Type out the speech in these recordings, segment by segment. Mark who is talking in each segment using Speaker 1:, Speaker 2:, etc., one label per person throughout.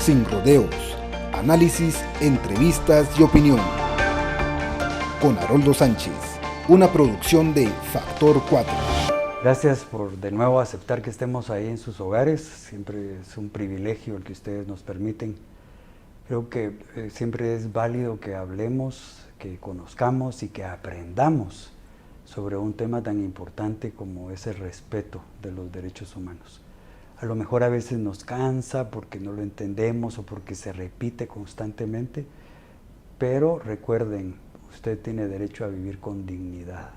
Speaker 1: sin rodeos, análisis, entrevistas y opinión. Con Haroldo Sánchez, una producción de Factor 4.
Speaker 2: Gracias por de nuevo aceptar que estemos ahí en sus hogares. Siempre es un privilegio el que ustedes nos permiten. Creo que siempre es válido que hablemos, que conozcamos y que aprendamos sobre un tema tan importante como es el respeto de los derechos humanos. A lo mejor a veces nos cansa porque no lo entendemos o porque se repite constantemente, pero recuerden, usted tiene derecho a vivir con dignidad,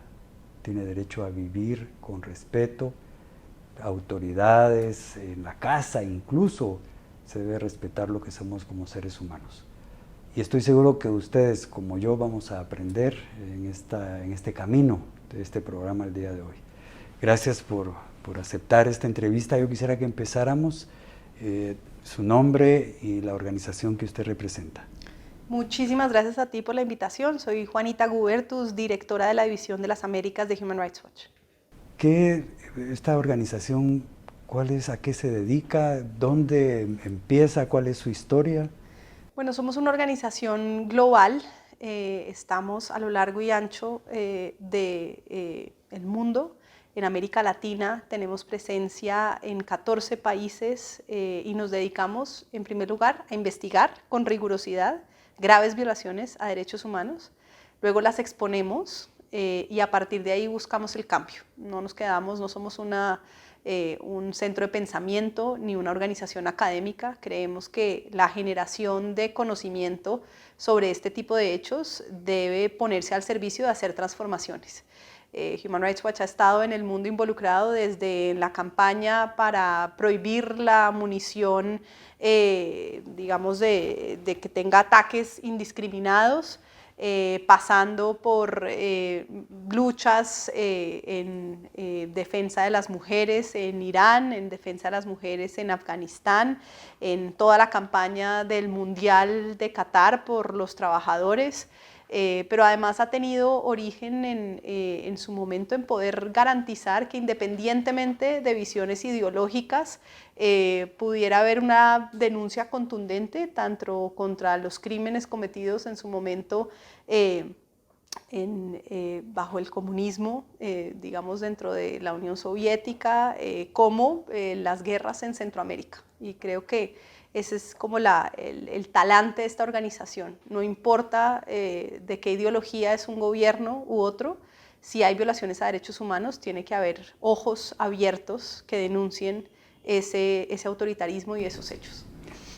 Speaker 2: tiene derecho a vivir con respeto, autoridades, en la casa incluso se debe respetar lo que somos como seres humanos. Y estoy seguro que ustedes, como yo, vamos a aprender en este camino de este programa el día de hoy. Gracias por aceptar esta entrevista. Yo quisiera que empezáramos su nombre y la organización que usted representa.
Speaker 3: Muchísimas gracias a ti por la invitación. Soy Juanita Gubertus, directora de la División de las Américas de Human Rights Watch.
Speaker 2: ¿Esta organización, a qué se dedica? ¿Dónde empieza? ¿Cuál es su historia?
Speaker 3: Bueno, somos una organización global. Estamos a lo largo y ancho del mundo. En América Latina tenemos presencia en 14 países y nos dedicamos, en primer lugar, a investigar con rigurosidad graves violaciones a derechos humanos. Luego las exponemos y a partir de ahí buscamos el cambio. No nos quedamos, no somos un centro de pensamiento ni una organización académica. Creemos que la generación de conocimiento sobre este tipo de hechos debe ponerse al servicio de hacer transformaciones. Human Rights Watch ha estado en el mundo involucrado desde la campaña para prohibir la munición, digamos, de que tenga ataques indiscriminados, pasando por luchas en defensa de las mujeres en Irán, en defensa de las mujeres en Afganistán, en toda la campaña del Mundial de Qatar por los trabajadores. Pero además ha tenido origen en su momento en poder garantizar que independientemente de visiones ideológicas pudiera haber una denuncia contundente tanto contra los crímenes cometidos en su momento bajo el comunismo, digamos dentro de la Unión Soviética, como las guerras en Centroamérica. Y creo que ese es como el talante de esta organización. No importa de qué ideología es un gobierno u otro, si hay violaciones a derechos humanos, tiene que haber ojos abiertos que denuncien ese autoritarismo y esos hechos.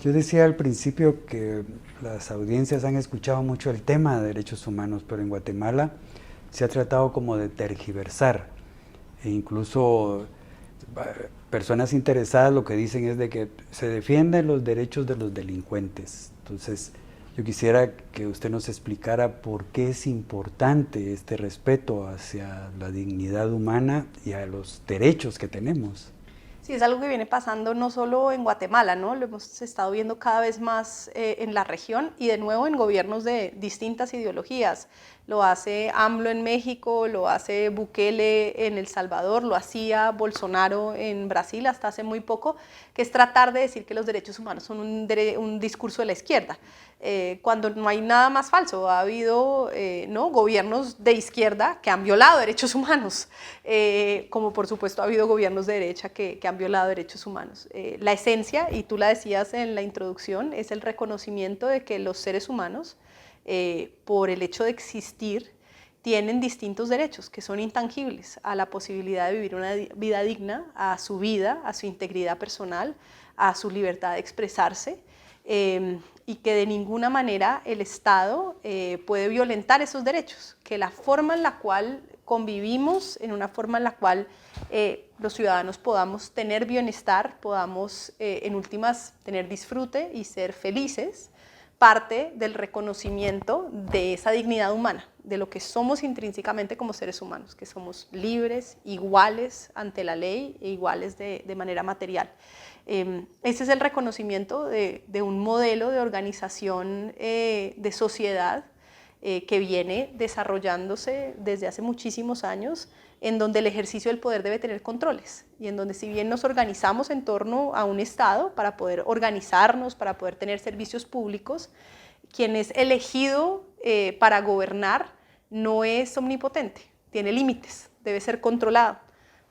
Speaker 2: Yo decía al principio que las audiencias han escuchado mucho el tema de derechos humanos, pero en Guatemala se ha tratado como de tergiversar e incluso personas interesadas lo que dicen es de que se defienden los derechos de los delincuentes. Entonces, yo quisiera que usted nos explicara por qué es importante este respeto hacia la dignidad humana y a los derechos que tenemos.
Speaker 3: Sí, es algo que viene pasando no solo en Guatemala, ¿no? Lo hemos estado viendo cada vez más en la región y de nuevo en gobiernos de distintas ideologías. Lo hace AMLO en México, lo hace Bukele en El Salvador, lo hacía Bolsonaro en Brasil hasta hace muy poco, que es tratar de decir que los derechos humanos son un discurso de la izquierda, cuando no hay nada más falso. Ha habido gobiernos de izquierda que han violado derechos humanos, como por supuesto ha habido gobiernos de derecha que han violado derechos humanos. La esencia, y tú la decías en la introducción, es el reconocimiento de que los seres humanos, por el hecho de existir, tienen distintos derechos que son intangibles a la posibilidad de vivir una vida digna, a su vida, a su integridad personal, a su libertad de expresarse, y que de ninguna manera el Estado puede violentar esos derechos, que la forma en la cual convivimos, en una forma en la cual los ciudadanos podamos tener bienestar, podamos en últimas tener disfrute y ser felices, parte del reconocimiento de esa dignidad humana, de lo que somos intrínsecamente como seres humanos, que somos libres, iguales ante la ley e iguales de manera material. Ese es el reconocimiento de un modelo de organización de sociedad que viene desarrollándose desde hace muchísimos años en donde el ejercicio del poder debe tener controles y en donde si bien nos organizamos en torno a un Estado para poder organizarnos, para poder tener servicios públicos, quien es elegido para gobernar no es omnipotente, tiene límites, debe ser controlado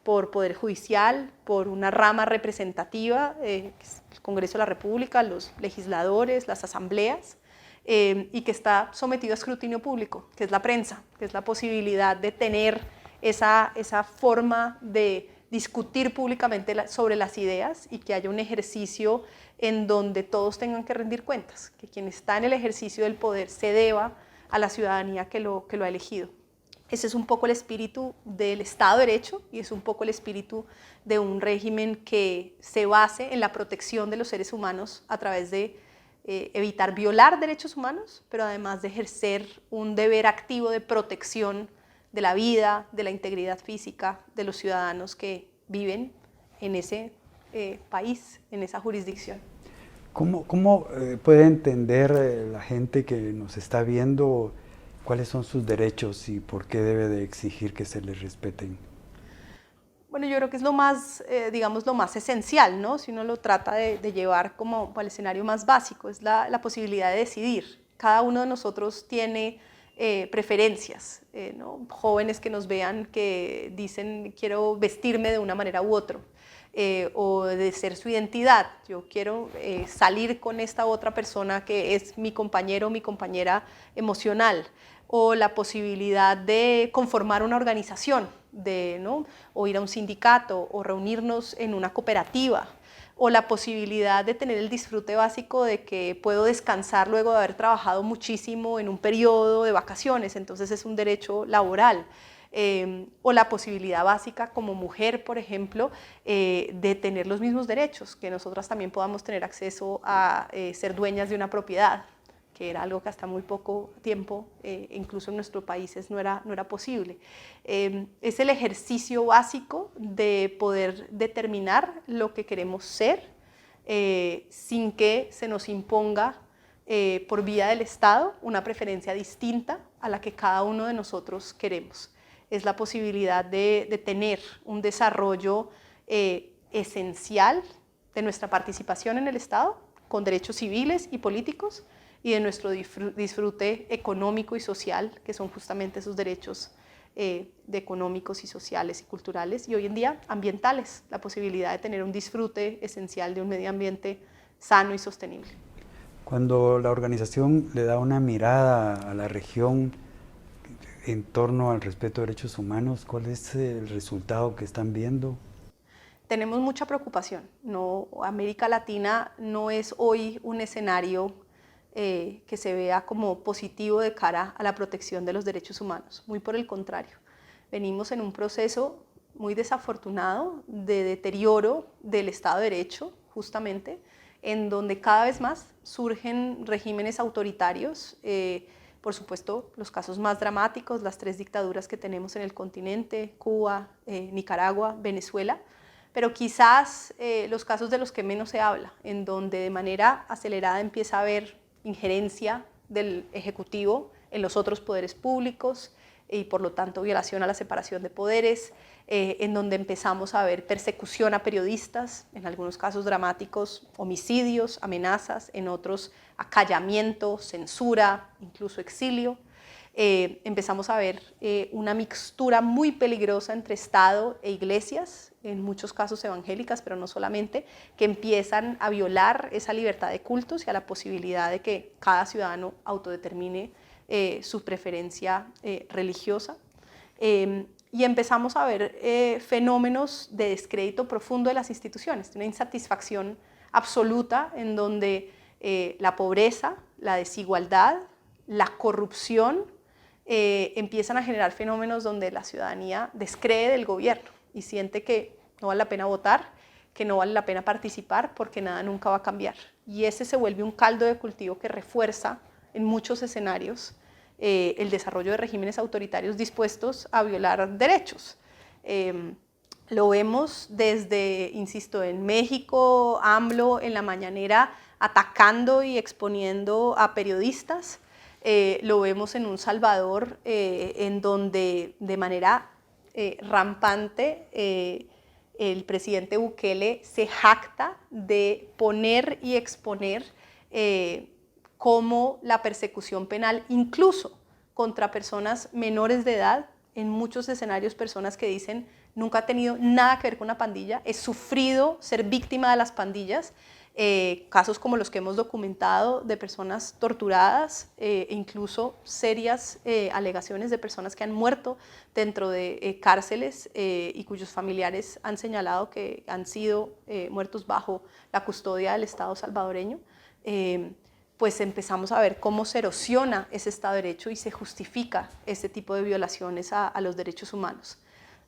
Speaker 3: por Poder Judicial, por una rama representativa, que es el Congreso de la República, los legisladores, las asambleas, y que está sometido a escrutinio público, que es la prensa, que es la posibilidad de tener esa forma de discutir públicamente sobre las ideas y que haya un ejercicio en donde todos tengan que rendir cuentas, que quien está en el ejercicio del poder se deba a la ciudadanía que lo ha elegido. Ese es un poco el espíritu del Estado de Derecho y es un poco el espíritu de un régimen que se base en la protección de los seres humanos a través de evitar violar derechos humanos, pero además de ejercer un deber activo de protección de la vida, de la integridad física de los ciudadanos que viven en ese país, en esa jurisdicción.
Speaker 2: ¿Cómo puede entender la gente que nos está viendo cuáles son sus derechos y por qué debe de exigir que se les respeten?
Speaker 3: Bueno, yo creo que es lo más, digamos, lo más esencial, ¿no? Si uno lo trata de llevar como al escenario más básico, es la posibilidad de decidir. Cada uno de nosotros tiene preferencias, ¿no? Jóvenes que nos vean que dicen quiero vestirme de una manera u otra, o de ser su identidad, yo quiero salir con esta otra persona que es mi compañero o mi compañera emocional, o la posibilidad de conformar una organización, ¿no? O ir a un sindicato, o reunirnos en una cooperativa, o la posibilidad de tener el disfrute básico de que puedo descansar luego de haber trabajado muchísimo en un periodo de vacaciones, entonces es un derecho laboral. O la posibilidad básica como mujer, por ejemplo, de tener los mismos derechos, que nosotras también podamos tener acceso a ser dueñas de una propiedad, que era algo que hasta muy poco tiempo, incluso en nuestros países, no era posible. Es el ejercicio básico de poder determinar lo que queremos ser sin que se nos imponga por vía del Estado una preferencia distinta a la que cada uno de nosotros queremos. Es la posibilidad de tener un desarrollo esencial de nuestra participación en el Estado, con derechos civiles y políticos, y de nuestro disfrute económico y social, que son justamente esos derechos de económicos y sociales y culturales, y hoy en día ambientales, la posibilidad de tener un disfrute esencial de un medio ambiente sano y sostenible.
Speaker 2: Cuando la organización le da una mirada a la región en torno al respeto de derechos humanos, ¿cuál es el resultado que están viendo?
Speaker 3: Tenemos mucha preocupación. No, América Latina no es hoy un escenario que se vea como positivo de cara a la protección de los derechos humanos. Muy por el contrario, venimos en un proceso muy desafortunado de deterioro del Estado de Derecho, justamente, en donde cada vez más surgen regímenes autoritarios, por supuesto, los casos más dramáticos, las 3 dictaduras que tenemos en el continente, Cuba, Nicaragua, Venezuela, pero quizás los casos de los que menos se habla, en donde de manera acelerada empieza a haber injerencia del Ejecutivo en los otros poderes públicos y por lo tanto violación a la separación de poderes, en donde empezamos a ver persecución a periodistas, en algunos casos dramáticos, homicidios, amenazas, en otros acallamiento, censura, incluso exilio. Empezamos a ver una mixtura muy peligrosa entre Estado e iglesias, en muchos casos evangélicas, pero no solamente, que empiezan a violar esa libertad de cultos y a la posibilidad de que cada ciudadano autodetermine su preferencia religiosa. Y empezamos a ver fenómenos de descrédito profundo de las instituciones, una insatisfacción absoluta en donde la pobreza, la desigualdad, la corrupción empiezan a generar fenómenos donde la ciudadanía descree del gobierno y siente que no vale la pena votar, que no vale la pena participar porque nada nunca va a cambiar. Y ese se vuelve un caldo de cultivo que refuerza en muchos escenarios el desarrollo de regímenes autoritarios dispuestos a violar derechos. Lo vemos desde, insisto, en México, AMLO en la mañanera atacando y exponiendo a periodistas. Lo vemos en un Salvador en donde de manera rampante. El presidente Bukele se jacta de poner y exponer cómo la persecución penal, incluso contra personas menores de edad, en muchos escenarios personas que dicen nunca ha tenido nada que ver con una pandilla, he sufrido ser víctima de las pandillas, casos como los que hemos documentado de personas torturadas, incluso serias alegaciones de personas que han muerto dentro de cárceles y cuyos familiares han señalado que han sido muertos bajo la custodia del Estado salvadoreño. Pues empezamos a ver cómo se erosiona ese Estado de Derecho y se justifica este tipo de violaciones a los derechos humanos.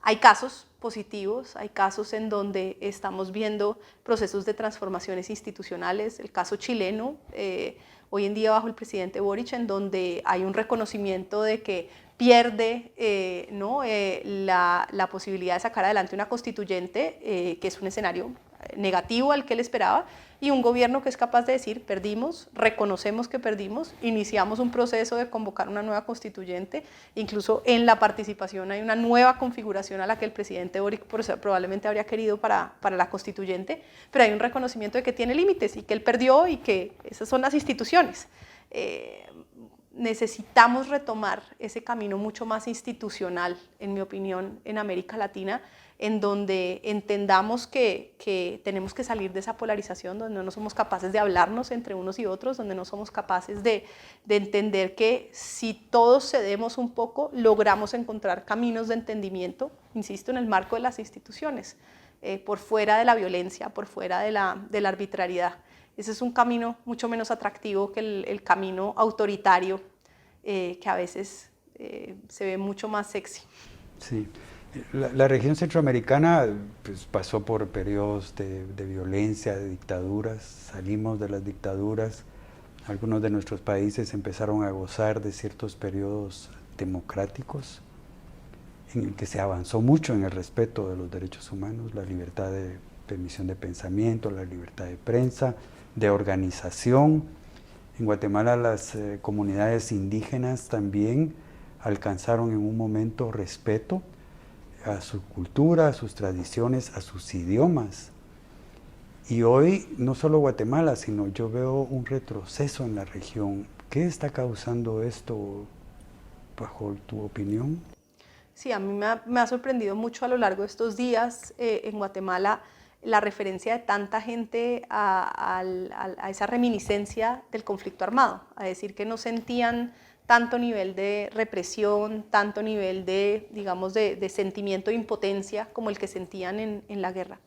Speaker 3: Hay casos positivos, hay casos en donde estamos viendo procesos de transformaciones institucionales, el caso chileno, hoy en día bajo el presidente Boric, en donde hay un reconocimiento de que pierde la posibilidad de sacar adelante una constituyente, que es un escenario negativo al que él esperaba, y un gobierno que es capaz de decir, perdimos, reconocemos que perdimos, iniciamos un proceso de convocar una nueva constituyente, incluso en la participación hay una nueva configuración a la que el presidente Boric probablemente habría querido para la constituyente, pero hay un reconocimiento de que tiene límites y que él perdió y que esas son las instituciones. Necesitamos retomar ese camino mucho más institucional, en mi opinión, en América Latina, en donde entendamos que tenemos que salir de esa polarización, donde no somos capaces de hablarnos entre unos y otros, donde no somos capaces de entender que si todos cedemos un poco, logramos encontrar caminos de entendimiento, insisto, en el marco de las instituciones, por fuera de la violencia, por fuera de la arbitrariedad. Ese es un camino mucho menos atractivo que el camino autoritario, que a veces se ve mucho más sexy.
Speaker 2: Sí. La región centroamericana pues, pasó por periodos de violencia, de dictaduras, salimos de las dictaduras, algunos de nuestros países empezaron a gozar de ciertos periodos democráticos en el que se avanzó mucho en el respeto de los derechos humanos, la libertad de permisión de pensamiento, la libertad de prensa, de organización. En Guatemala las comunidades indígenas también alcanzaron en un momento respeto a su cultura, a sus tradiciones, a sus idiomas. Y hoy, no solo Guatemala, sino yo veo un retroceso en la región. ¿Qué está causando esto, bajo tu opinión?
Speaker 3: Sí, a mí me ha sorprendido mucho a lo largo de estos días en Guatemala la referencia de tanta gente a esa reminiscencia del conflicto armado, a decir que no sentían tanto nivel de represión, tanto nivel de, digamos, de sentimiento de impotencia como el que sentían en la guerra.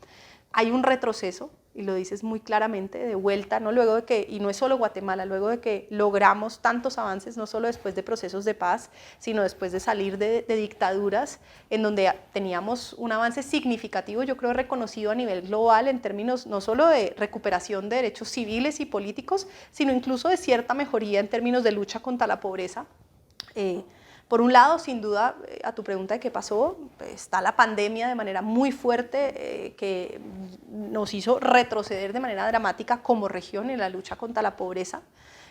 Speaker 3: Hay un retroceso, y lo dices muy claramente, de vuelta, ¿no? Luego de que, y no es solo Guatemala, luego de que logramos tantos avances, no solo después de procesos de paz, sino después de salir de dictaduras, en donde teníamos un avance significativo, yo creo reconocido a nivel global, en términos no solo de recuperación de derechos civiles y políticos, sino incluso de cierta mejoría en términos de lucha contra la pobreza. Por un lado, sin duda, a tu pregunta de qué pasó, está la pandemia de manera muy fuerte que nos hizo retroceder de manera dramática como región en la lucha contra la pobreza.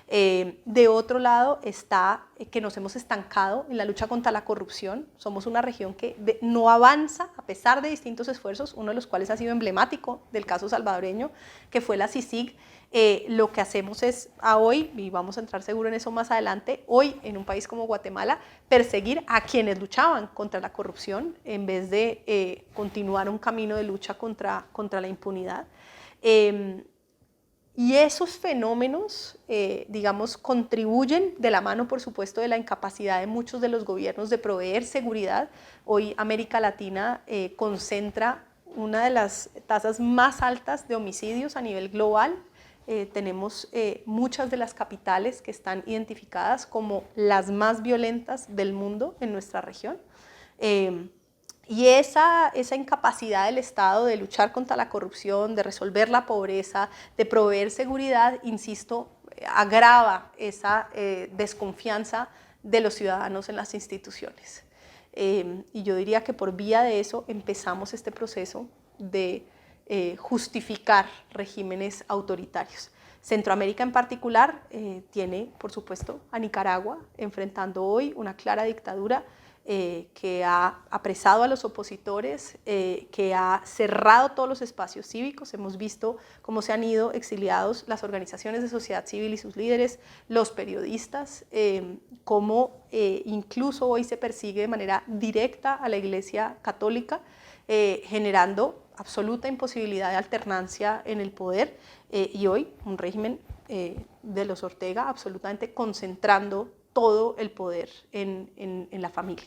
Speaker 3: De otro lado está que nos hemos estancado en la lucha contra la corrupción. Somos una región que no avanza a pesar de distintos esfuerzos, uno de los cuales ha sido emblemático del caso salvadoreño, que fue la CICIG. Lo que hacemos es hoy, y vamos a entrar seguro en eso más adelante, hoy en un país como Guatemala, perseguir a quienes luchaban contra la corrupción en vez de continuar un camino de lucha contra la impunidad. Y esos fenómenos, digamos, contribuyen de la mano, por supuesto, de la incapacidad de muchos de los gobiernos de proveer seguridad. Hoy América Latina concentra una de las tasas más altas de homicidios a nivel global. Tenemos muchas de las capitales que están identificadas como las más violentas del mundo en nuestra región. Y esa incapacidad del Estado de luchar contra la corrupción, de resolver la pobreza, de proveer seguridad, insisto, agrava esa desconfianza de los ciudadanos en las instituciones. Y yo diría que por vía de eso empezamos este proceso de justificar regímenes autoritarios. Centroamérica en particular tiene, por supuesto, a Nicaragua enfrentando hoy una clara dictadura que ha apresado a los opositores, que ha cerrado todos los espacios cívicos. Hemos visto cómo se han ido exiliados las organizaciones de sociedad civil y sus líderes, los periodistas, cómo incluso hoy se persigue de manera directa a la Iglesia Católica, generando absoluta imposibilidad de alternancia en el poder, y hoy un régimen de los Ortega absolutamente concentrando todo el poder en la familia.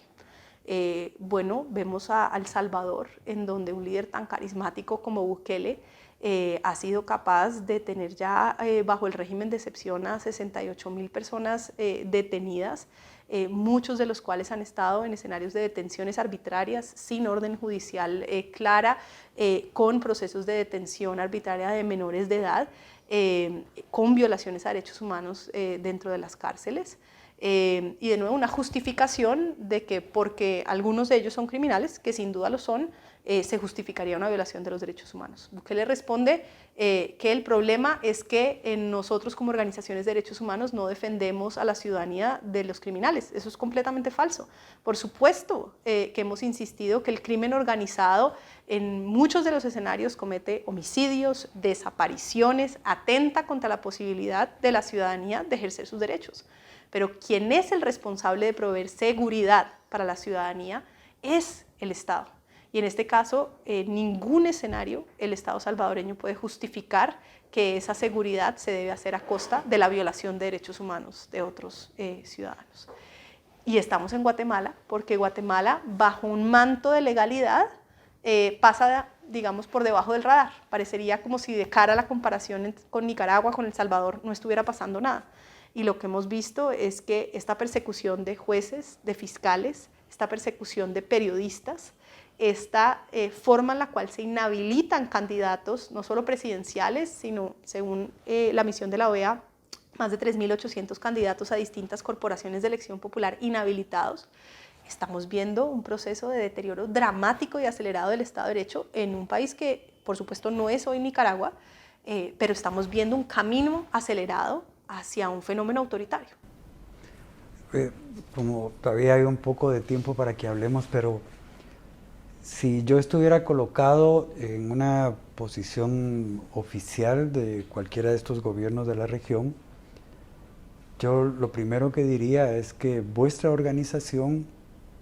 Speaker 3: Bueno, vemos a El Salvador, en donde un líder tan carismático como Bukele ha sido capaz de tener ya bajo el régimen de excepción a 68.000 personas detenidas, muchos de los cuales han estado en escenarios de detenciones arbitrarias, sin orden judicial clara, con procesos de detención arbitraria de menores de edad, con violaciones a derechos humanos dentro de las cárceles. Y de nuevo una justificación de que porque algunos de ellos son criminales, que sin duda lo son, se justificaría una violación de los derechos humanos. Bukele responde que el problema es que nosotros como organizaciones de derechos humanos no defendemos a la ciudadanía de los criminales. Eso es completamente falso. Por supuesto que hemos insistido que el crimen organizado en muchos de los escenarios comete homicidios, desapariciones, atenta contra la posibilidad de la ciudadanía de ejercer sus derechos. Pero quien es el responsable de proveer seguridad para la ciudadanía es el Estado. Y en este caso, en ningún escenario el Estado salvadoreño puede justificar que esa seguridad se debe hacer a costa de la violación de derechos humanos de otros ciudadanos. Y estamos en Guatemala porque Guatemala, bajo un manto de legalidad, pasa, digamos, por debajo del radar. Parecería como si de cara a la comparación con Nicaragua, con El Salvador, no estuviera pasando nada. Y lo que hemos visto es que esta persecución de jueces, de fiscales, esta persecución de periodistas, esta forma en la cual se inhabilitan candidatos, no solo presidenciales, sino, según la misión de la OEA, más de 3.800 candidatos a distintas corporaciones de elección popular inhabilitados. Estamos viendo un proceso de deterioro dramático y acelerado del Estado de Derecho en un país que, por supuesto, no es hoy Nicaragua, pero estamos viendo un camino acelerado hacia un fenómeno autoritario.
Speaker 2: Como todavía hay un poco de tiempo para que hablemos, pero si yo estuviera colocado en una posición oficial de cualquiera de estos gobiernos de la región, yo lo primero que diría es que vuestra organización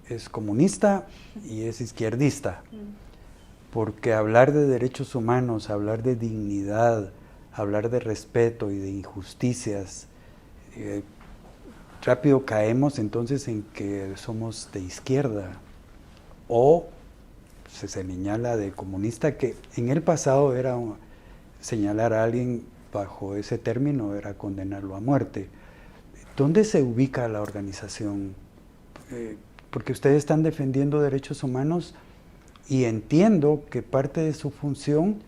Speaker 2: es comunista y es izquierdista, porque hablar de derechos humanos, hablar de dignidad, hablar de respeto y de injusticias, rápido caemos entonces en que somos de izquierda, o se señala de comunista, que en el pasado era señalar a alguien bajo ese término era condenarlo a muerte. ¿Dónde se ubica la organización? Porque ustedes están defendiendo derechos humanos y entiendo que parte de su función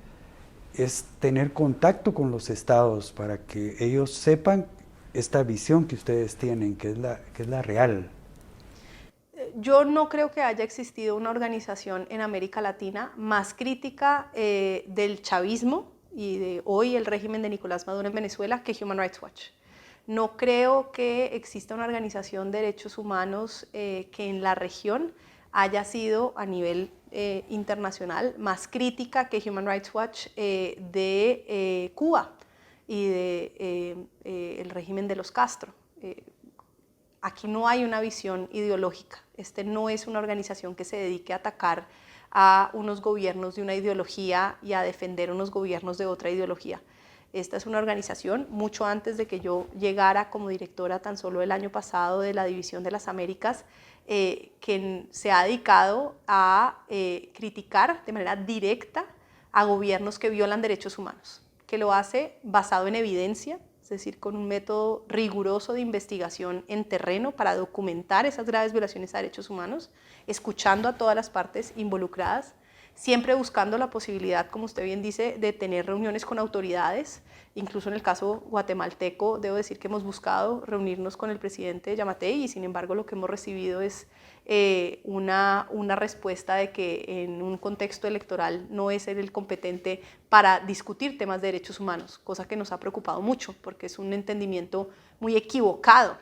Speaker 2: es tener contacto con los estados para que ellos sepan esta visión que ustedes tienen, que es la real.
Speaker 3: Yo no creo que haya existido una organización en América Latina más crítica del chavismo y de hoy el régimen de Nicolás Maduro en Venezuela que Human Rights Watch. No creo que exista una organización de derechos humanos que en la región haya sido a nivel internacional más crítica que Human Rights Watch de Cuba y del régimen de los Castro. Aquí no hay una visión ideológica. Este no es una organización que se dedique a atacar a unos gobiernos de una ideología y a defender unos gobiernos de otra ideología. Esta es una organización, mucho antes de que yo llegara como directora tan solo el año pasado de la División de las Américas, que se ha dedicado a criticar de manera directa a gobiernos que violan derechos humanos, que lo hace basado en evidencia, es decir, con un método riguroso de investigación en terreno para documentar esas graves violaciones a derechos humanos, escuchando a todas las partes involucradas, siempre buscando la posibilidad, como usted bien dice, de tener reuniones con autoridades. Incluso en el caso guatemalteco, debo decir que hemos buscado reunirnos con el presidente Yamatei y sin embargo lo que hemos recibido es una respuesta de que en un contexto electoral no es él el competente para discutir temas de derechos humanos, cosa que nos ha preocupado mucho porque es un entendimiento muy equivocado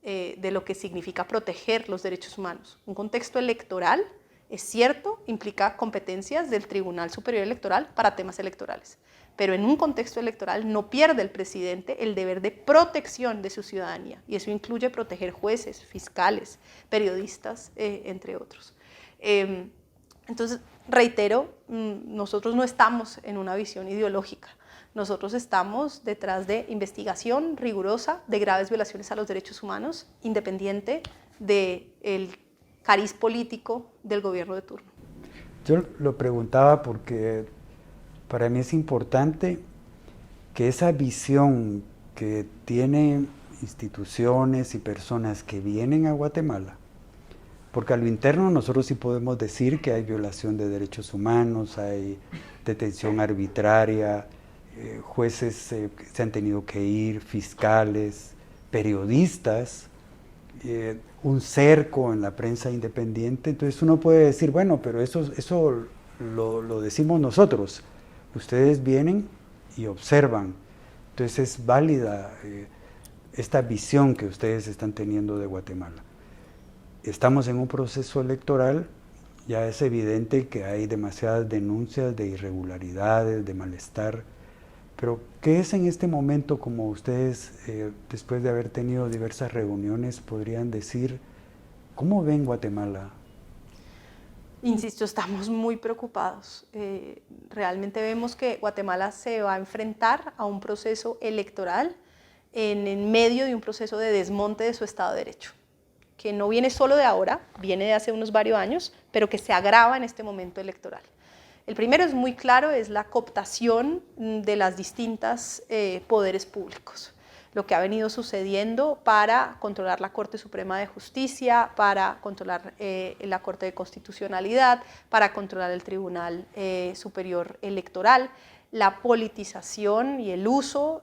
Speaker 3: de lo que significa proteger los derechos humanos. Un contexto electoral, es cierto, implica competencias del Tribunal Superior Electoral para temas electorales, pero en un contexto electoral no pierde el presidente el deber de protección de su ciudadanía, y eso incluye proteger jueces, fiscales, periodistas, entre otros. Entonces, reitero, nosotros no estamos en una visión ideológica. Nosotros estamos detrás de investigación rigurosa de graves violaciones a los derechos humanos, independiente del cariz político del gobierno de turno.
Speaker 2: Yo lo preguntaba porque para mí es importante que esa visión que tienen instituciones y personas que vienen a Guatemala, porque a lo interno nosotros sí podemos decir que hay violación de derechos humanos, hay detención arbitraria, jueces se han tenido que ir, fiscales, periodistas, un cerco en la prensa independiente. Entonces uno puede decir, bueno, pero eso lo decimos nosotros. Ustedes vienen y observan. Entonces es válida esta visión que ustedes están teniendo de Guatemala. Estamos en un proceso electoral, ya es evidente que hay demasiadas denuncias de irregularidades, de malestar, pero ¿qué es en este momento, como ustedes, después de haber tenido diversas reuniones, podrían decir, cómo ven Guatemala?
Speaker 3: Insisto, estamos muy preocupados. Realmente vemos que Guatemala se va a enfrentar a un proceso electoral en medio de un proceso de desmonte de su Estado de Derecho, que no viene solo de ahora, viene de hace unos varios años, pero que se agrava en este momento electoral. El primero es muy claro, es la cooptación de las distintas poderes públicos. Lo que ha venido sucediendo para controlar la Corte Suprema de Justicia, para controlar la Corte de Constitucionalidad, para controlar el Tribunal Superior Electoral, la politización y el uso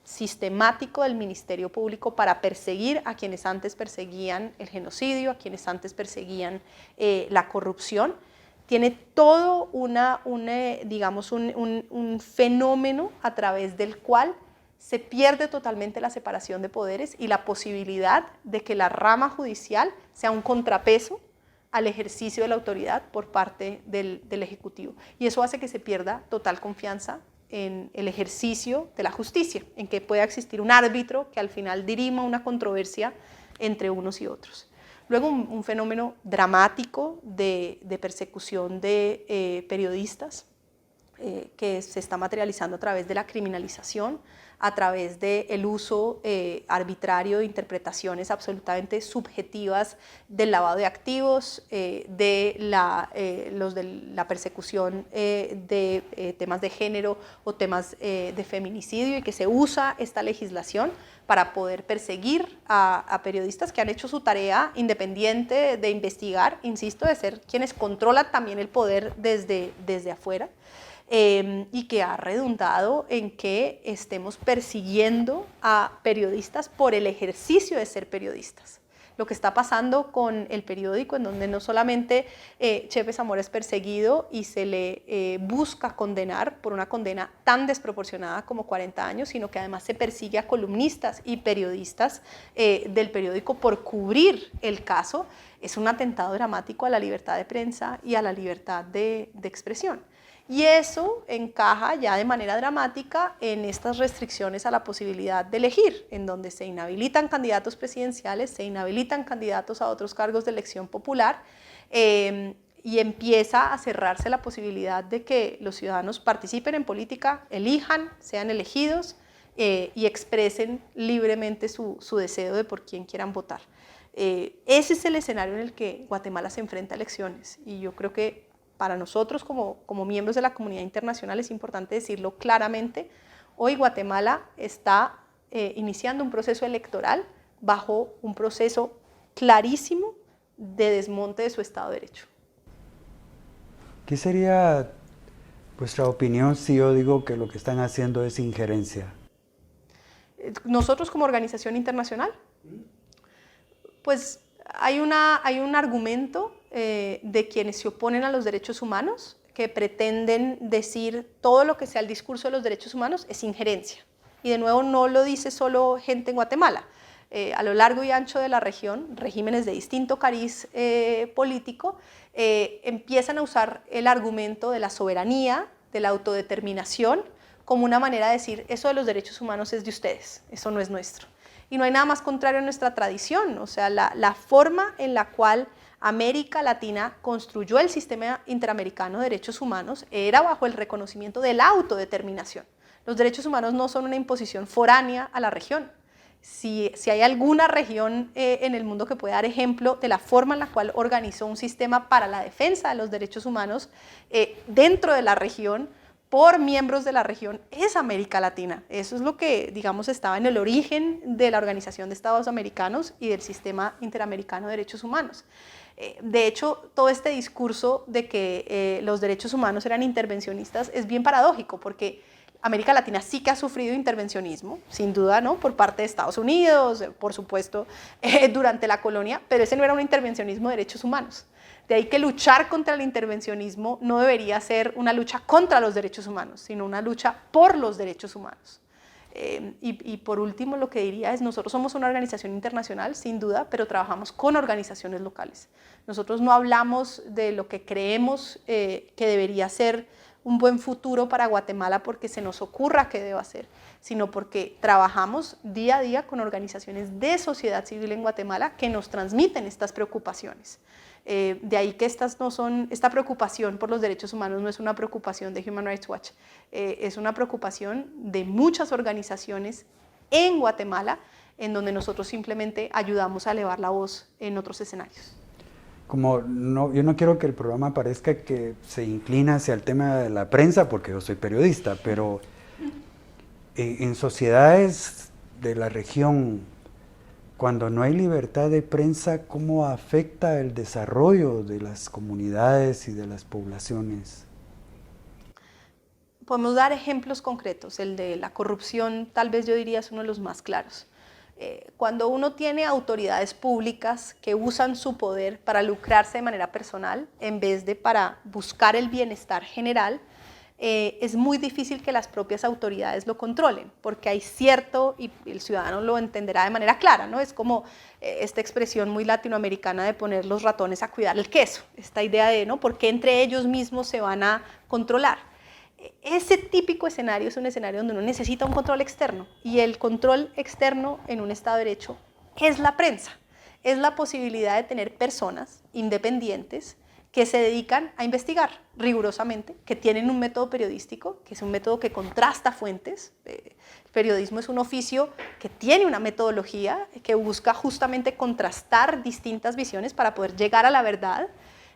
Speaker 3: sistemático del Ministerio Público para perseguir a quienes antes perseguían el genocidio, a quienes antes perseguían la corrupción. Tiene todo un fenómeno a través del cual se pierde totalmente la separación de poderes y la posibilidad de que la rama judicial sea un contrapeso al ejercicio de la autoridad por parte del Ejecutivo. Y eso hace que se pierda total confianza en el ejercicio de la justicia, en que pueda existir un árbitro que al final dirima una controversia entre unos y otros. Luego un fenómeno dramático de persecución de periodistas que se está materializando a través de la criminalización, a través del uso arbitrario de interpretaciones absolutamente subjetivas del lavado de activos, de la persecución de temas de género o temas de feminicidio, y que se usa esta legislación para poder perseguir a periodistas que han hecho su tarea independiente de investigar, insisto, de ser quienes controlan también el poder desde afuera. Y que ha redundado en que estemos persiguiendo a periodistas por el ejercicio de ser periodistas. Lo que está pasando con el periódico, en donde no solamente Chepe Zamora es perseguido y se le busca condenar por una condena tan desproporcionada como 40 años, sino que además se persigue a columnistas y periodistas del periódico por cubrir el caso, es un atentado dramático a la libertad de prensa y a la libertad de expresión. Y eso encaja ya de manera dramática en estas restricciones a la posibilidad de elegir, en donde se inhabilitan candidatos presidenciales, se inhabilitan candidatos a otros cargos de elección popular, y empieza a cerrarse la posibilidad de que los ciudadanos participen en política, elijan, sean elegidos y expresen libremente su deseo de por quién quieran votar. Ese es el escenario en el que Guatemala se enfrenta a elecciones, y yo creo que para nosotros como miembros de la comunidad internacional es importante decirlo claramente. Hoy Guatemala está iniciando un proceso electoral bajo un proceso clarísimo de desmonte de su Estado de Derecho.
Speaker 2: ¿Qué sería vuestra opinión si yo digo que lo que están haciendo es injerencia?
Speaker 3: Nosotros como organización internacional, pues hay un argumento de quienes se oponen a los derechos humanos, que pretenden decir todo lo que sea el discurso de los derechos humanos es injerencia. Y de nuevo no lo dice solo gente en Guatemala, a lo largo y ancho de la región, regímenes de distinto cariz político, empiezan a usar el argumento de la soberanía, de la autodeterminación, como una manera de decir, eso de los derechos humanos es de ustedes, eso no es nuestro. Y no hay nada más contrario a nuestra tradición, o sea, la forma en la cual América Latina construyó el sistema interamericano de derechos humanos era bajo el reconocimiento de la autodeterminación. Los derechos humanos no son una imposición foránea a la región. Si hay alguna región en el mundo que pueda dar ejemplo de la forma en la cual organizó un sistema para la defensa de los derechos humanos dentro de la región, por miembros de la región, es América Latina. Eso es lo que, digamos, estaba en el origen de la Organización de Estados Americanos y del Sistema Interamericano de Derechos Humanos. De hecho, todo este discurso de que los derechos humanos eran intervencionistas es bien paradójico, porque América Latina sí que ha sufrido intervencionismo, sin duda, ¿no? Por parte de Estados Unidos, por supuesto, durante la colonia, pero ese no era un intervencionismo de derechos humanos. De ahí que luchar contra el intervencionismo no debería ser una lucha contra los derechos humanos, sino una lucha por los derechos humanos. Y por último, lo que diría es, nosotros somos una organización internacional, sin duda, pero trabajamos con organizaciones locales. Nosotros no hablamos de lo que creemos que debería ser un buen futuro para Guatemala porque se nos ocurra que deba ser, sino porque trabajamos día a día con organizaciones de sociedad civil en Guatemala que nos transmiten estas preocupaciones. De ahí que esta preocupación por los derechos humanos no es una preocupación de Human Rights Watch, es una preocupación de muchas organizaciones en Guatemala, en donde nosotros simplemente ayudamos a elevar la voz en otros escenarios.
Speaker 2: Yo no quiero que el programa parezca que se inclina hacia el tema de la prensa, porque yo soy periodista, pero en sociedades de la región, cuando no hay libertad de prensa, ¿cómo afecta el desarrollo de las comunidades y de las poblaciones?
Speaker 3: Podemos dar ejemplos concretos. El de la corrupción, tal vez yo diría, es uno de los más claros. Cuando uno tiene autoridades públicas que usan su poder para lucrarse de manera personal, en vez de para buscar el bienestar general, es muy difícil que las propias autoridades lo controlen, porque hay cierto, y el ciudadano lo entenderá de manera clara, ¿no? Es como esta expresión muy latinoamericana de poner los ratones a cuidar el queso, esta idea de, ¿no?, ¿por qué entre ellos mismos se van a controlar? Ese típico escenario es un escenario donde uno necesita un control externo, y el control externo en un Estado de Derecho es la prensa, es la posibilidad de tener personas independientes que se dedican a investigar rigurosamente, que tienen un método periodístico, que es un método que contrasta fuentes. El periodismo es un oficio que tiene una metodología que busca justamente contrastar distintas visiones para poder llegar a la verdad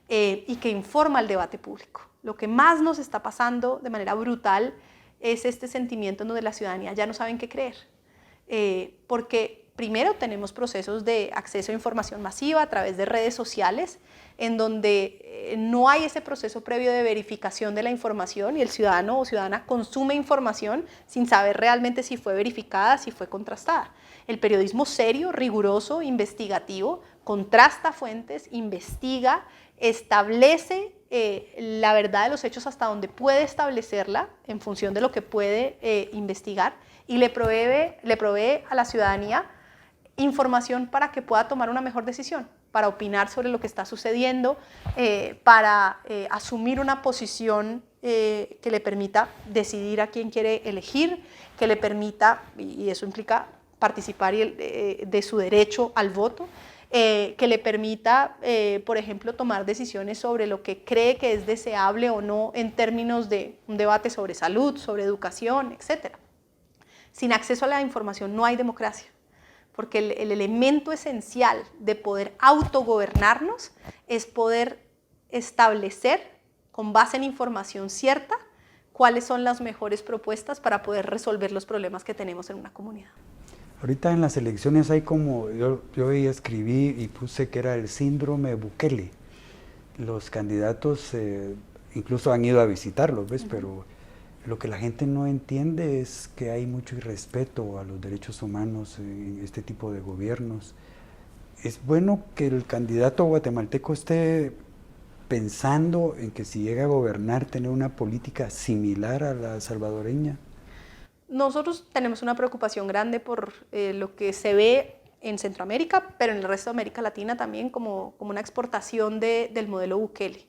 Speaker 3: y que informa al debate público. Lo que más nos está pasando de manera brutal es este sentimiento en donde la ciudadanía ya no saben qué creer, porque primero tenemos procesos de acceso a información masiva a través de redes sociales, en donde no hay ese proceso previo de verificación de la información y el ciudadano o ciudadana consume información sin saber realmente si fue verificada, si fue contrastada. El periodismo serio, riguroso, investigativo, contrasta fuentes, investiga, establece la verdad de los hechos hasta donde puede establecerla en función de lo que puede investigar y le provee a la ciudadanía información para que pueda tomar una mejor decisión, para opinar sobre lo que está sucediendo, para asumir una posición que le permita decidir a quién quiere elegir, que le permita, y eso implica participar de su derecho al voto, que le permita, por ejemplo, tomar decisiones sobre lo que cree que es deseable o no en términos de un debate sobre salud, sobre educación, etc. Sin acceso a la información no hay democracia, porque el elemento esencial de poder autogobernarnos es poder establecer, con base en información cierta, cuáles son las mejores propuestas para poder resolver los problemas que tenemos en una comunidad.
Speaker 2: Ahorita en las elecciones hay como, yo escribí y puse que era el síndrome Bukele. Los candidatos incluso han ido a visitarlos, ¿ves? Pero lo que la gente no entiende es que hay mucho irrespeto a los derechos humanos en este tipo de gobiernos. Es bueno que el candidato guatemalteco esté pensando en que si llega a gobernar, tener una política similar a la salvadoreña.
Speaker 3: Nosotros tenemos una preocupación grande por lo que se ve en Centroamérica, pero en el resto de América Latina también como una exportación del modelo Bukele.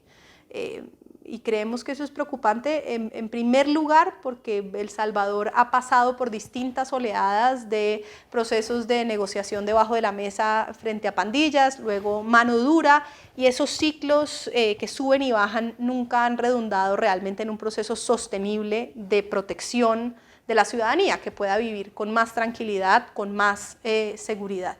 Speaker 3: Y creemos que eso es preocupante en primer lugar porque El Salvador ha pasado por distintas oleadas de procesos de negociación debajo de la mesa frente a pandillas, luego mano dura, y esos ciclos que suben y bajan nunca han redundado realmente en un proceso sostenible de protección de la ciudadanía que pueda vivir con más tranquilidad, con más seguridad.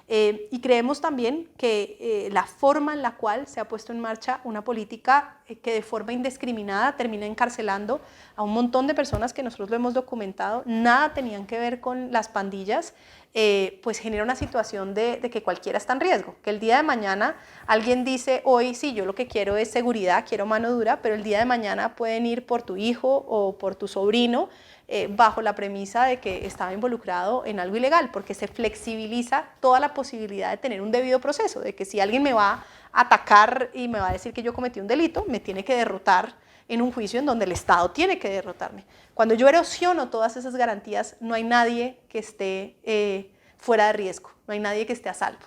Speaker 3: Y creemos también que la forma en la cual se ha puesto en marcha una política que de forma indiscriminada termina encarcelando a un montón de personas que nosotros lo hemos documentado, nada tenían que ver con las pandillas, pues genera una situación de que cualquiera está en riesgo, que el día de mañana alguien dice, hoy sí, yo lo que quiero es seguridad, quiero mano dura, pero el día de mañana pueden ir por tu hijo o por tu sobrino, bajo la premisa de que estaba involucrado en algo ilegal, porque se flexibiliza toda la posibilidad de tener un debido proceso, de que si alguien me va a atacar y me va a decir que yo cometí un delito, me tiene que derrotar en un juicio en donde el Estado tiene que derrotarme. Cuando yo erosiono todas esas garantías, no hay nadie que esté fuera de riesgo, no hay nadie que esté a salvo.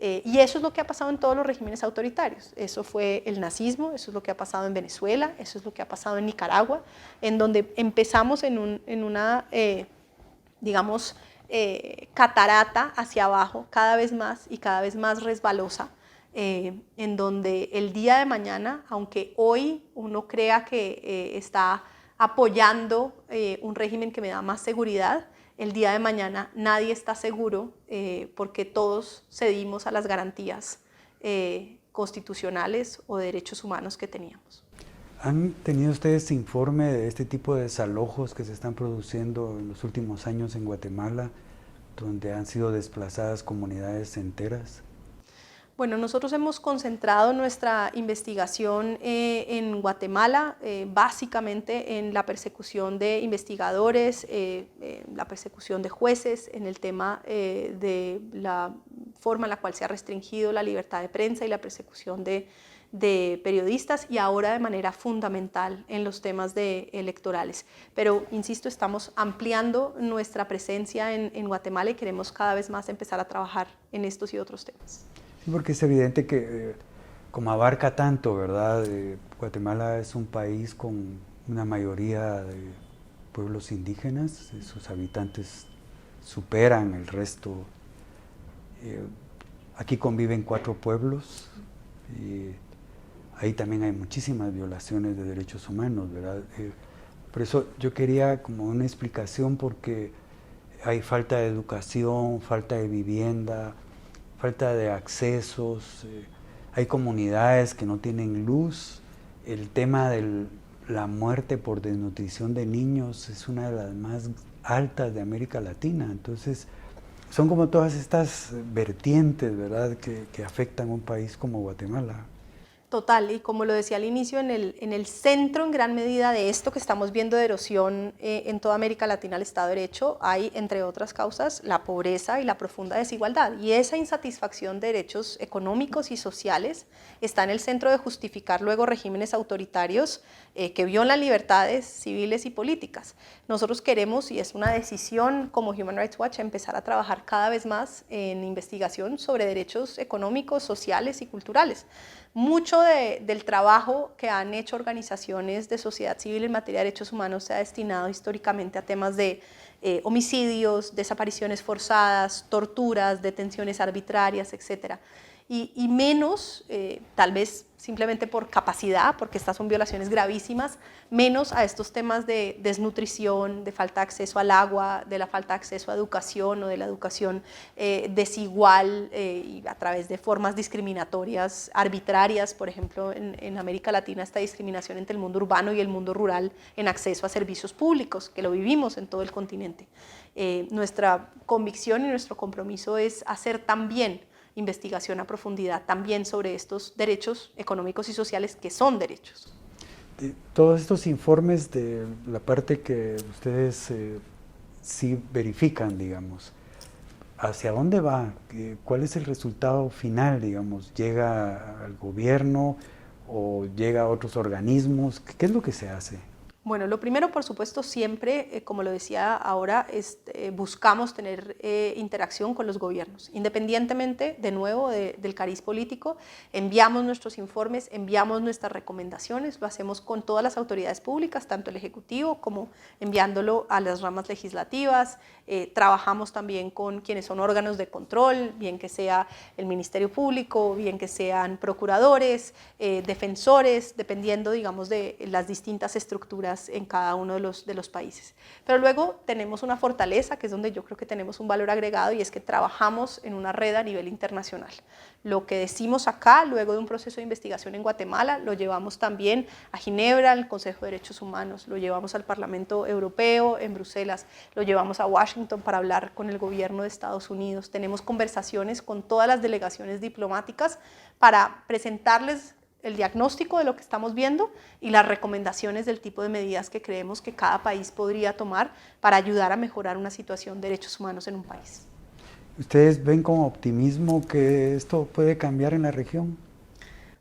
Speaker 3: Y eso es lo que ha pasado en todos los regímenes autoritarios. Eso fue el nazismo, eso es lo que ha pasado en Venezuela, eso es lo que ha pasado en Nicaragua, en donde empezamos en una, digamos, catarata hacia abajo, cada vez más y cada vez más resbalosa, en donde el día de mañana, aunque hoy uno crea que está apoyando un régimen que me da más seguridad, el día de mañana nadie está seguro porque todos cedimos a las garantías constitucionales o de derechos humanos que teníamos.
Speaker 2: ¿Han tenido ustedes informe de este tipo de desalojos que se están produciendo en los últimos años en Guatemala, donde han sido desplazadas comunidades enteras?
Speaker 3: Bueno, nosotros hemos concentrado nuestra investigación en Guatemala, básicamente en la persecución de investigadores, la persecución de jueces, en el tema de la forma en la cual se ha restringido la libertad de prensa y la persecución de periodistas, y ahora de manera fundamental en los temas electorales. Pero, insisto, estamos ampliando nuestra presencia en Guatemala y queremos cada vez más empezar a trabajar en estos y otros temas.
Speaker 2: Sí, porque es evidente que como abarca tanto, ¿verdad? Guatemala es un país con una mayoría de pueblos indígenas, sus habitantes superan el resto. Aquí conviven 4 pueblos y ahí también hay muchísimas violaciones de derechos humanos, ¿verdad? Por eso yo quería como una explicación, porque hay falta de educación, falta de vivienda, falta de accesos, hay comunidades que no tienen luz, el tema de la muerte por desnutrición de niños es una de las más altas de América Latina. Entonces son como todas estas vertientes, ¿verdad?, que afectan a un país como Guatemala.
Speaker 3: Total, y como lo decía al inicio, en el centro en gran medida de esto que estamos viendo de erosión en toda América Latina al Estado de Derecho, hay, entre otras causas, la pobreza y la profunda desigualdad. Y esa insatisfacción de derechos económicos y sociales está en el centro de justificar luego regímenes autoritarios que violan libertades civiles y políticas. Nosotros queremos, y es una decisión como Human Rights Watch, empezar a trabajar cada vez más en investigación sobre derechos económicos, sociales y culturales. Mucho del trabajo que han hecho organizaciones de sociedad civil en materia de derechos humanos se ha destinado históricamente a temas de homicidios, desapariciones forzadas, torturas, detenciones arbitrarias, etc. Y menos, tal vez simplemente por capacidad, porque estas son violaciones gravísimas, menos a estos temas de desnutrición, de falta de acceso al agua, de la falta de acceso a educación o de la educación desigual y a través de formas discriminatorias arbitrarias. Por ejemplo, en América Latina, esta discriminación entre el mundo urbano y el mundo rural en acceso a servicios públicos, que lo vivimos en todo el continente. Nuestra convicción y nuestro compromiso es hacer también investigación a profundidad también sobre estos derechos económicos y sociales que son derechos.
Speaker 2: Todos estos informes de la parte que ustedes sí verifican, digamos, ¿hacia dónde va? ¿Cuál es el resultado final, digamos? ¿Llega al gobierno o llega a otros organismos? ¿Qué es lo que se hace?
Speaker 3: Bueno, lo primero, por supuesto, siempre, como lo decía ahora, buscamos tener interacción con los gobiernos. Independientemente, de nuevo, del cariz político, enviamos nuestros informes, enviamos nuestras recomendaciones, lo hacemos con todas las autoridades públicas, tanto el Ejecutivo como enviándolo a las ramas legislativas. Trabajamos también con quienes son órganos de control, bien que sea el Ministerio Público, bien que sean procuradores, defensores, dependiendo, digamos, de las distintas estructuras en cada uno de los países. Pero luego tenemos una fortaleza, que es donde yo creo que tenemos un valor agregado, y es que trabajamos en una red a nivel internacional. Lo que decimos acá, luego de un proceso de investigación en Guatemala, lo llevamos también a Ginebra, al Consejo de Derechos Humanos, lo llevamos al Parlamento Europeo en Bruselas, lo llevamos a Washington para hablar con el gobierno de Estados Unidos. Tenemos conversaciones con todas las delegaciones diplomáticas para presentarles el diagnóstico de lo que estamos viendo y las recomendaciones del tipo de medidas que creemos que cada país podría tomar para ayudar a mejorar una situación de derechos humanos en un país.
Speaker 2: ¿Ustedes ven con optimismo que esto puede cambiar en la región?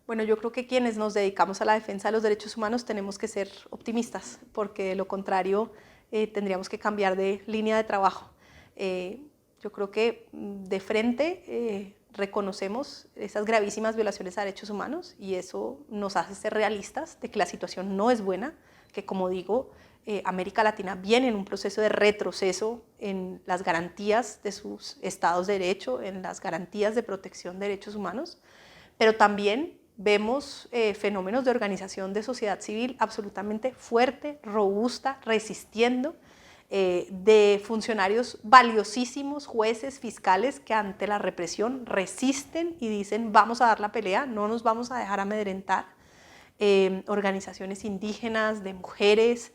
Speaker 3: Bueno, yo creo que quienes nos dedicamos a la defensa de los derechos humanos tenemos que ser optimistas, porque de lo contrario tendríamos que cambiar de línea de trabajo. Yo creo que de frente reconocemos esas gravísimas violaciones a derechos humanos y eso nos hace ser realistas de que la situación no es buena, que como digo, América Latina viene en un proceso de retroceso en las garantías de sus estados de derecho, en las garantías de protección de derechos humanos, pero también vemos fenómenos de organización de sociedad civil absolutamente fuerte, robusta, resistiendo, de funcionarios valiosísimos, jueces, fiscales, que ante la represión resisten y dicen vamos a dar la pelea, no nos vamos a dejar amedrentar. Organizaciones indígenas, de mujeres,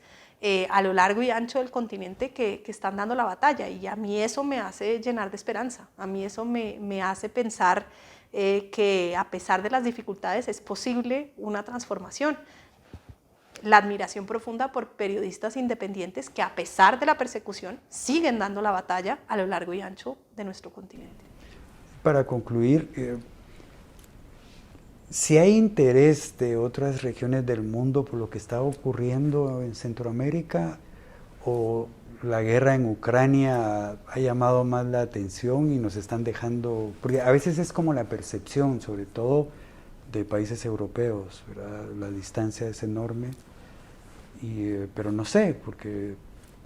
Speaker 3: a lo largo y ancho del continente que están dando la batalla, y a mí eso me hace llenar de esperanza, a mí eso me hace pensar que a pesar de las dificultades es posible una transformación. La admiración profunda por periodistas independientes que a pesar de la persecución siguen dando la batalla a lo largo y ancho de nuestro continente.
Speaker 2: Para concluir, si hay interés de otras regiones del mundo por lo que está ocurriendo en Centroamérica, o la guerra en Ucrania ha llamado más la atención y nos están dejando, porque a veces es como la percepción, sobre todo de países europeos, ¿verdad? La distancia es enorme, pero no sé, porque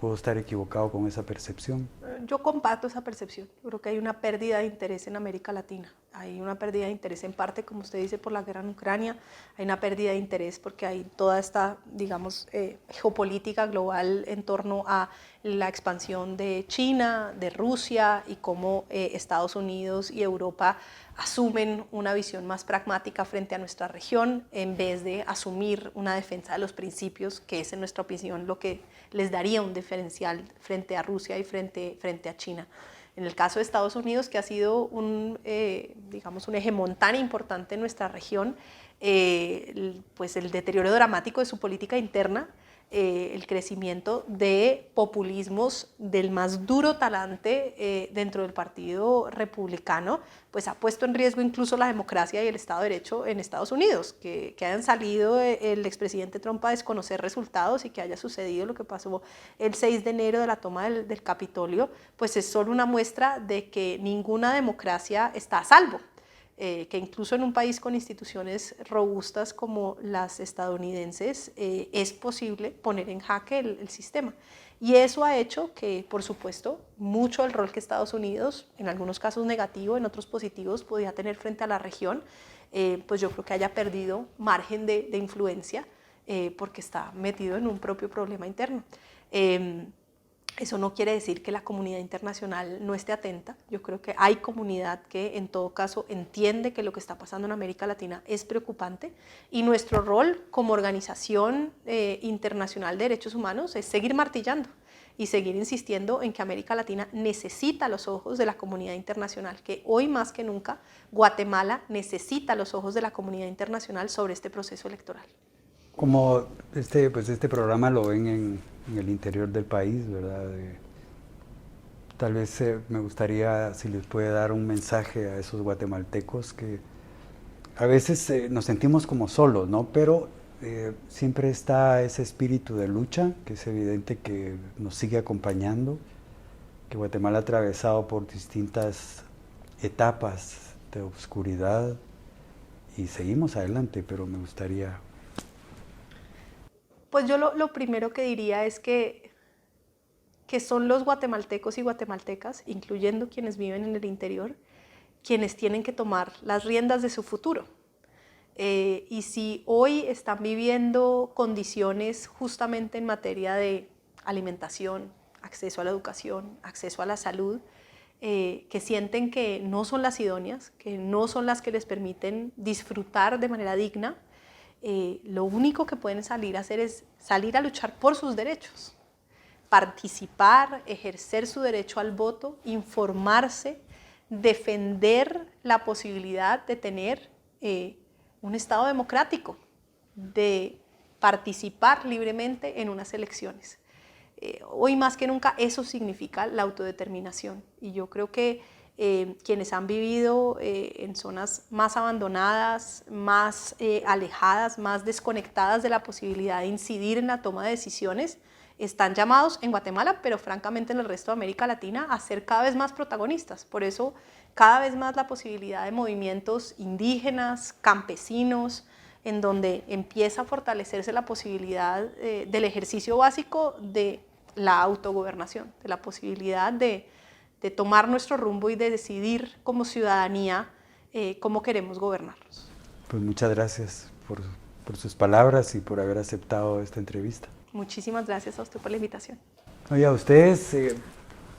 Speaker 2: puedo estar equivocado con esa percepción.
Speaker 3: Yo comparto esa percepción. Yo creo que hay una pérdida de interés en América Latina. Hay una pérdida de interés en parte, como usted dice, por la guerra en Ucrania. Hay una pérdida de interés porque hay toda esta, digamos, geopolítica global en torno a la expansión de China, de Rusia, y cómo Estados Unidos y Europa asumen una visión más pragmática frente a nuestra región en vez de asumir una defensa de los principios, que es en nuestra opinión lo que les daría un diferencial frente a Rusia y frente a China. En el caso de Estados Unidos, que ha sido digamos, un hegemón tan importante en nuestra región, pues el deterioro dramático de su política interna, el crecimiento de populismos del más duro talante dentro del Partido Republicano, pues ha puesto en riesgo incluso la democracia y el Estado de Derecho en Estados Unidos. Que hayan salido el expresidente Trump a desconocer resultados y que haya sucedido lo que pasó el 6 de enero de la toma del Capitolio, pues es solo una muestra de que ninguna democracia está a salvo. Que incluso en un país con instituciones robustas como las estadounidenses es posible poner en jaque el sistema. Y eso ha hecho que, por supuesto, mucho del rol que Estados Unidos, en algunos casos negativo, en otros positivos, podía tener frente a la región, pues yo creo que haya perdido margen de influencia porque está metido en un propio problema interno. Eso no quiere decir que la comunidad internacional no esté atenta. Yo creo que hay comunidad que en todo caso entiende que lo que está pasando en América Latina es preocupante, y nuestro rol como organización internacional de derechos humanos es seguir martillando y seguir insistiendo en que América Latina necesita los ojos de la comunidad internacional, que hoy más que nunca Guatemala necesita los ojos de la comunidad internacional sobre este proceso electoral.
Speaker 2: Como este programa lo ven en el interior del país, ¿verdad? Tal vez me gustaría si les puede dar un mensaje a esos guatemaltecos que a veces nos sentimos como solos, ¿no? Pero siempre está ese espíritu de lucha, que es evidente que nos sigue acompañando, que Guatemala ha atravesado por distintas etapas de oscuridad y seguimos adelante, pero me gustaría...
Speaker 3: Pues yo lo primero que diría es que son los guatemaltecos y guatemaltecas, incluyendo quienes viven en el interior, quienes tienen que tomar las riendas de su futuro. Y si hoy están viviendo condiciones justamente en materia de alimentación, acceso a la educación, acceso a la salud, que sienten que no son las idóneas, que no son las que les permiten disfrutar de manera digna, lo único que pueden salir a hacer es salir a luchar por sus derechos, participar, ejercer su derecho al voto, informarse, defender la posibilidad de tener un Estado democrático, de participar libremente en unas elecciones. Hoy más que nunca eso significa la autodeterminación, y yo creo que quienes han vivido en zonas más abandonadas, más alejadas, más desconectadas de la posibilidad de incidir en la toma de decisiones, están llamados en Guatemala, pero francamente en el resto de América Latina, a ser cada vez más protagonistas. Por eso, cada vez más la posibilidad de movimientos indígenas, campesinos, en donde empieza a fortalecerse la posibilidad del ejercicio básico de la autogobernación, de la posibilidad de tomar nuestro rumbo y de decidir como ciudadanía cómo queremos gobernarnos.
Speaker 2: Pues muchas gracias por sus palabras y por haber aceptado esta entrevista.
Speaker 3: Muchísimas gracias a usted por la invitación.
Speaker 2: Oye, a ustedes,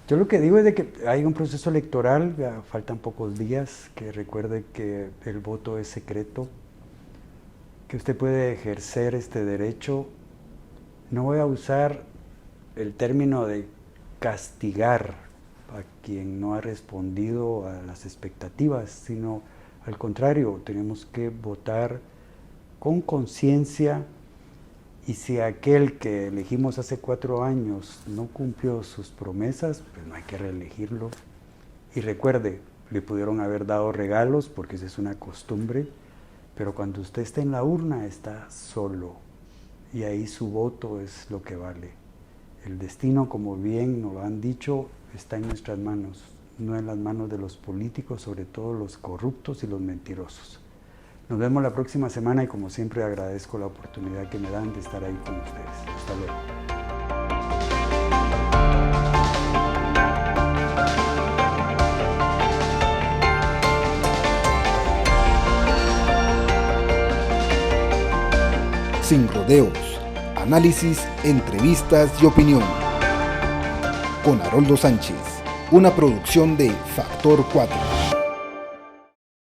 Speaker 2: yo lo que digo es de que hay un proceso electoral, ya faltan pocos días, que recuerde que el voto es secreto, que usted puede ejercer este derecho. No voy a usar el término de castigar a quien no ha respondido a las expectativas, sino al contrario, tenemos que votar con conciencia, y si aquel que elegimos hace 4 años no cumplió sus promesas, pues no hay que reelegirlo. Y recuerde, le pudieron haber dado regalos porque esa es una costumbre, pero cuando usted está en la urna está solo y ahí su voto es lo que vale. El destino, como bien nos lo han dicho, está en nuestras manos, no en las manos de los políticos, sobre todo los corruptos y los mentirosos. Nos vemos la próxima semana y como siempre agradezco la oportunidad que me dan de estar ahí con ustedes. Hasta luego.
Speaker 1: Sin rodeos, análisis, entrevistas y opinión. Con Haroldo Sánchez, una producción de Factor 4.